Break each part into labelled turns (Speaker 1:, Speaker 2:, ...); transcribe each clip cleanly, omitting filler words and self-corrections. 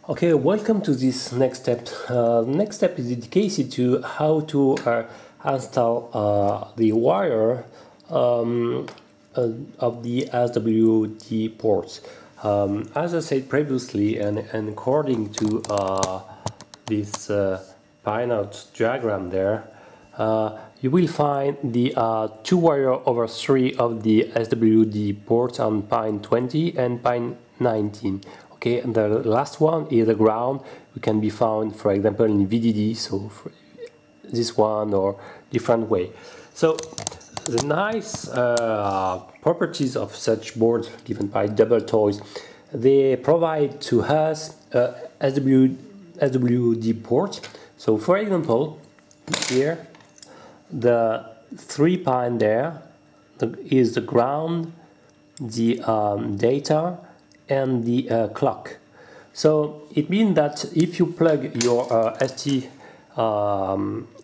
Speaker 1: Okay, welcome to this next step. Next step is dedicated to how to install the wire of the SWT ports. As I said previously, and according to this pinout diagram there, you will find the 2 wire over 3 of the SWT ports on pin 20 and pin 19. Okay, and the last one is the ground. We can be found, for example, in VDD, so for this one or different way. So the nice properties of such boards given by Double Toys, they provide to us SWT port. So for example, here the 3 pin there is the ground, the data, and the clock. So it means that if you plug your ST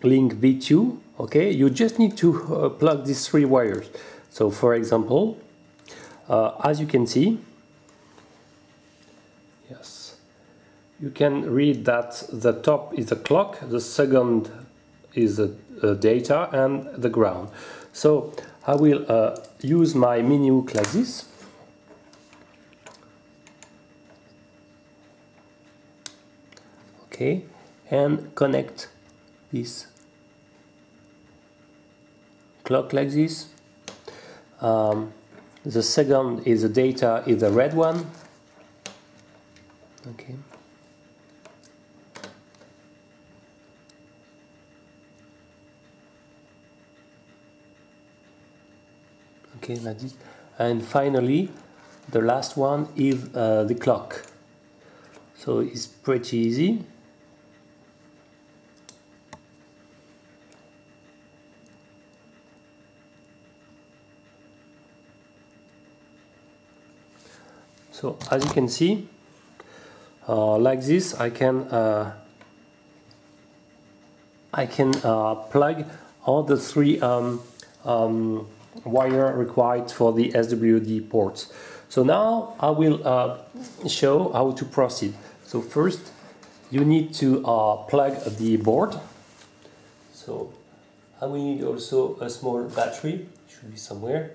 Speaker 1: Link V2, okay, you just need to plug these 3 wires. So for example, as you can see, yes, you can read that the top is the clock, the second is the data, and the ground. So I will use my mini hook like this. Okay, and connect this clock like this. The second is the data, is the red one. Okay. Okay, like this. And finally, the last one is the clock. So it's pretty easy. So as you can see, like this, I can plug all the 3 wire required for the SWT ports. So now I will show how to proceed. So first, you need to plug the board. So I will need also a small battery. It should be somewhere.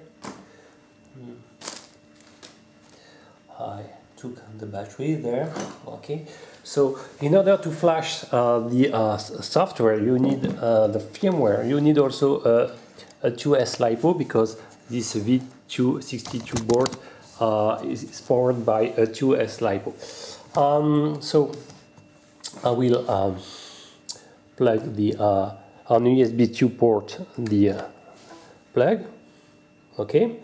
Speaker 1: I took the battery there. Okay. So in order to flash the software, you need the firmware. You need also a 2S LiPo, because this V262 board is powered by a 2S LiPo. So I will plug the on USB 2 port the plug. Okay.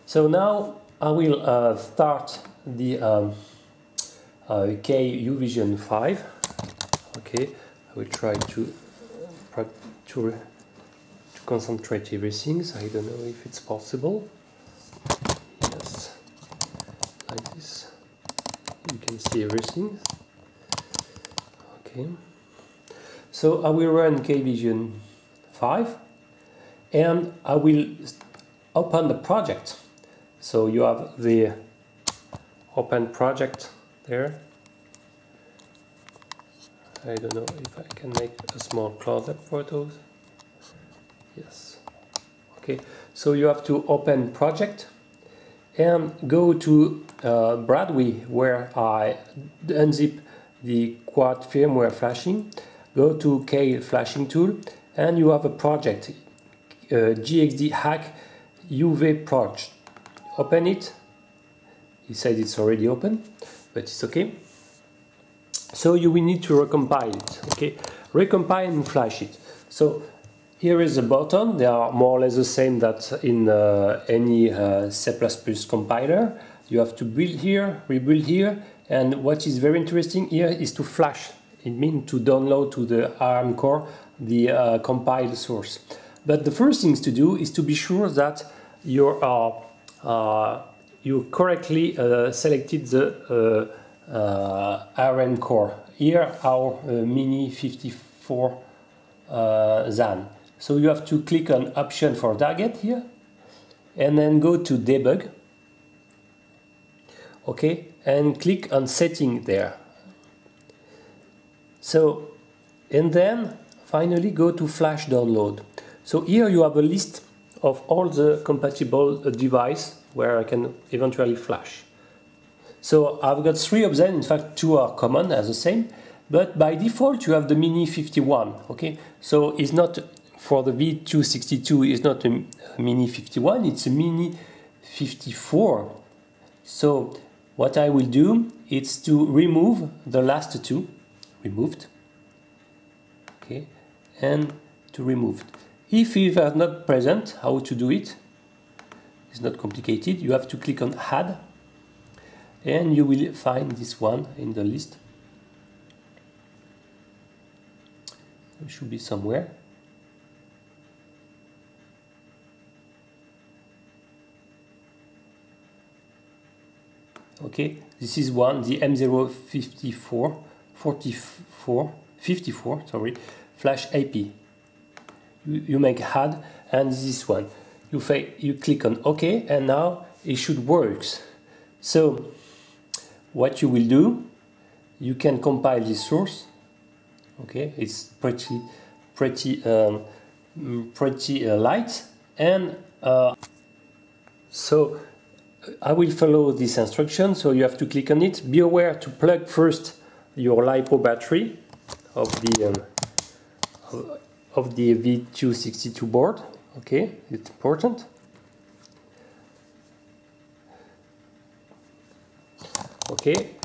Speaker 1: So now I will start the KU-Vision 5. Okay, I will try to concentrate everything. So I don't know if it's possible. Yes, like this. You can see everything. Okay. So I will run KU-Vision 5, and I will open the project. So you have the open project there. I don't know if I can make a small close-up for those. Yes. Okay. So you have to open project and go to Bradwii, where I unzip the quad firmware flashing. Go to K flashing tool, and you have a project, GXD hack UV project. Open it. He said it's already open, but it's okay. So you will need to recompile it. Okay, recompile and flash it. So here is the button. They are more or less the same that in any C++ compiler. You have to build here, rebuild here, and what is very interesting here is to flash. It means to download to the ARM core the compiled source. But the first thing to do is to be sure that you correctly selected the ARM core. Here our Mini 54 ZAN. So you have to click on option for target here, and then go to debug. Okay, and click on setting there. So, and then finally go to flash download. So here you have a list of all the compatible devices where I can eventually flash. So I've got 3 of them, in fact 2 are common as the same, but by default you have the Mini 51, okay? So it's not, for the V262 it's not a Mini 51, it's a Mini 54. So what I will do is to remove the last 2, removed, okay, and to remove. If you are not present, how to do it? It's not complicated. You have to click on Add, and you will find this one in the list. It should be somewhere. Okay, this is one, the M054 54, sorry, Flash AP. You make Add, and this one. You click on OK, and now it should work. So what you will do, you can compile this source. Okay, it's pretty light, and so I will follow this instruction. So you have to click on it. Be aware to plug first your LiPo battery of the V262 board. Okay, it's important. Okay,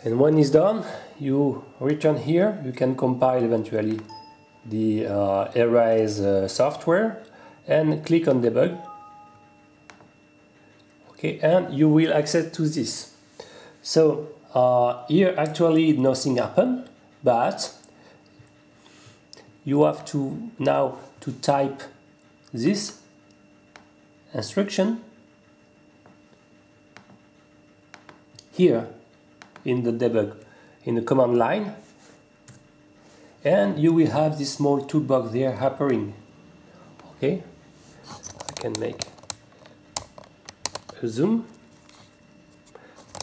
Speaker 1: and when it's done, you return here. You can compile eventually the erase software and click on debug. Okay, and you will access to this. So here actually nothing happened, but you have to now to type this instruction here in the debug, in the command line, and you will have this small toolbox there appearing. Okay, I can make a zoom.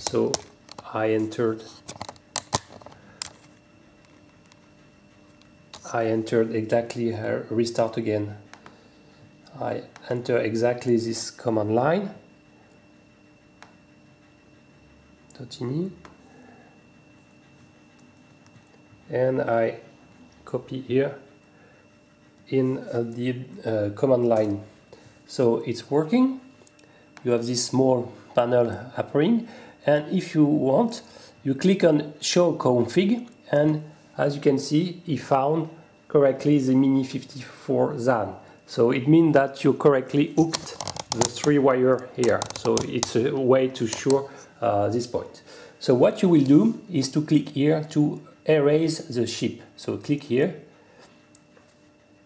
Speaker 1: So I entered exactly restart again. I enter exactly this command line. Totini. And I copy here in the command line. So it's working. You have this small panel appearing, and if you want, you click on show config, and as you can see, he found correctly the Mini 54 ZAN. So it means that you correctly hooked the 3 wire here. So it's a way to show this point. So what you will do is to click here to erase the chip. So click here.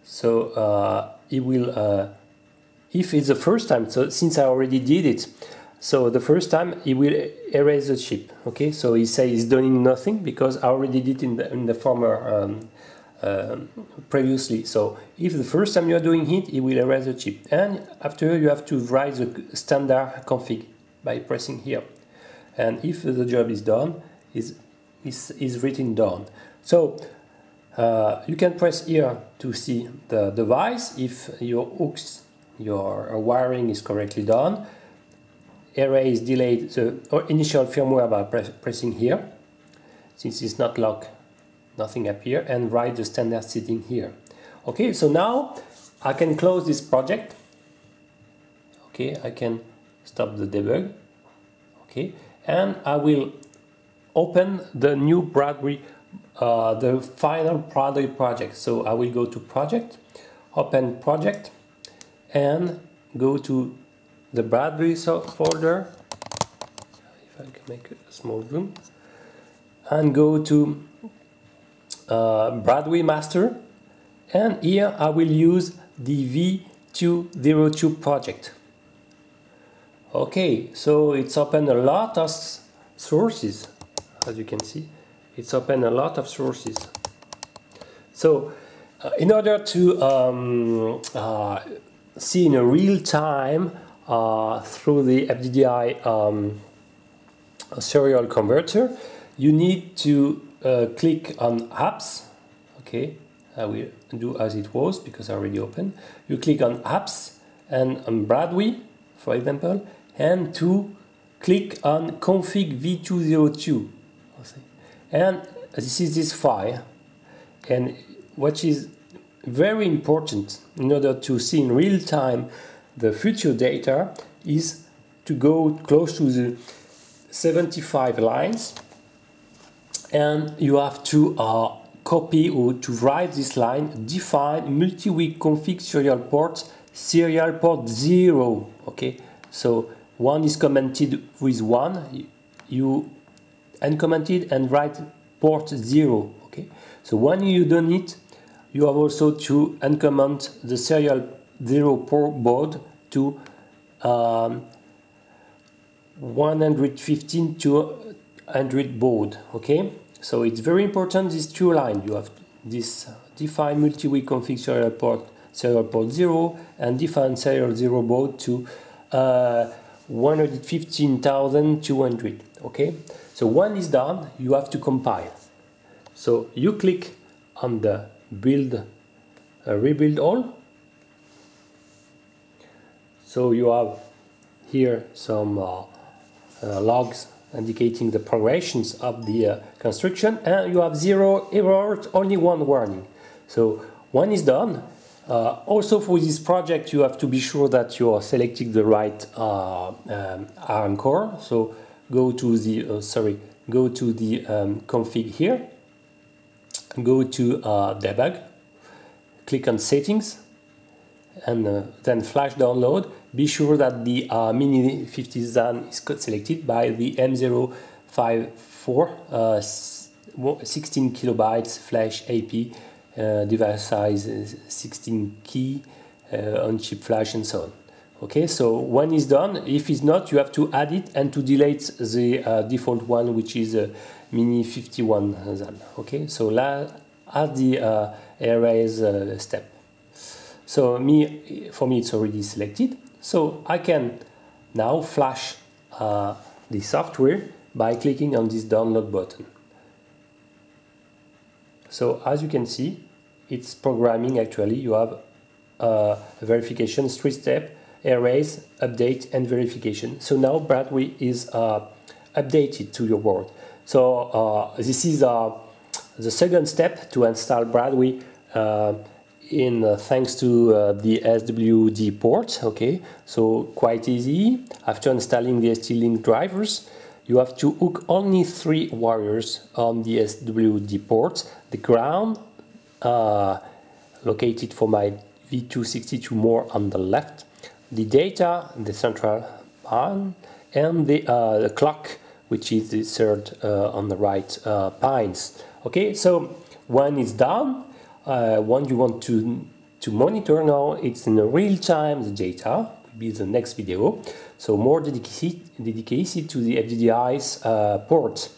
Speaker 1: So it will, if it's the first time, so since I already did it, so the first time it will erase the chip. Okay, so he says it's doing nothing because I already did it in the former previously. So if the first time you are doing it, it will erase the chip, and after you have to write the standard config by pressing here, and if the job is done, is written down. So you can press here to see the device if your hooks, your wiring is correctly done. Erase, delete the initial firmware by pressing here. Since it's not locked, nothing appears, and write the standard setting here. Okay, so now I can close this project. Okay, I can stop the debug. Okay, and I will open the new Bradwii, the final Bradwii project. So I will go to project, open project, and go to the Bradwii folder. If I can make a small zoom, and go to Bradwii master, and here I will use the V202 project. Okay, so it's open a lot of sources. As you can see, it's open a lot of sources. So in order to see in a real time through the FDDI serial converter, you need to click on apps. Okay, I will do as it was because I already opened. You click on apps and on Bradwii, for example, and to click on config v202. And this is this file. And what is very important in order to see in real time the future data is to go close to the 75 lines, and you have to copy or to write this line, define multi-week config serial port 0. Okay, so one is commented with 1, you uncomment it and write port 0. Okay, so when you done it, you have also to uncomment the serial 0 port baud to 115 to 100 baud. Okay, so it's very important, these two lines. You have this define multi-week config serial port 0 and define serial 0 baud to 115,200. Okay, so when it's done, you have to compile. So you click on the build, rebuild all. So you have here some logs indicating the progressions of the construction, and you have 0 errors, only 1 warning. So when it's done, also for this project you have to be sure that you are selecting the right ARM core. So go to the config here, go to debug, click on settings, and then flash download. Be sure that the Mini 50 ZAN is selected by the M054 16 kilobytes flash AP, device size 16 key, on-chip flash, and so on. Okay, so when it's done, if it's not, you have to add it and to delete the default one, which is Mini 51 ZAN. Okay, so add the erase step. So for me it's already selected. So I can now flash the software by clicking on this download button. So as you can see, it's programming actually. You have verification, 3-step, erase, update, and verification. So now Bradwii is updated to your board. So this is the second step to install Bradwii thanks to the SWD port. Okay, so quite easy. After installing the ST-Link drivers, you have to hook only 3 wires on the SWD port. The ground, located for my V262 more on the left, the data, the central one, and the clock, which is the third on the right pines. Okay, so when it's done, when you want to monitor now, it's in real time, the data will be the next video. So more dedicated to the FDDI's port.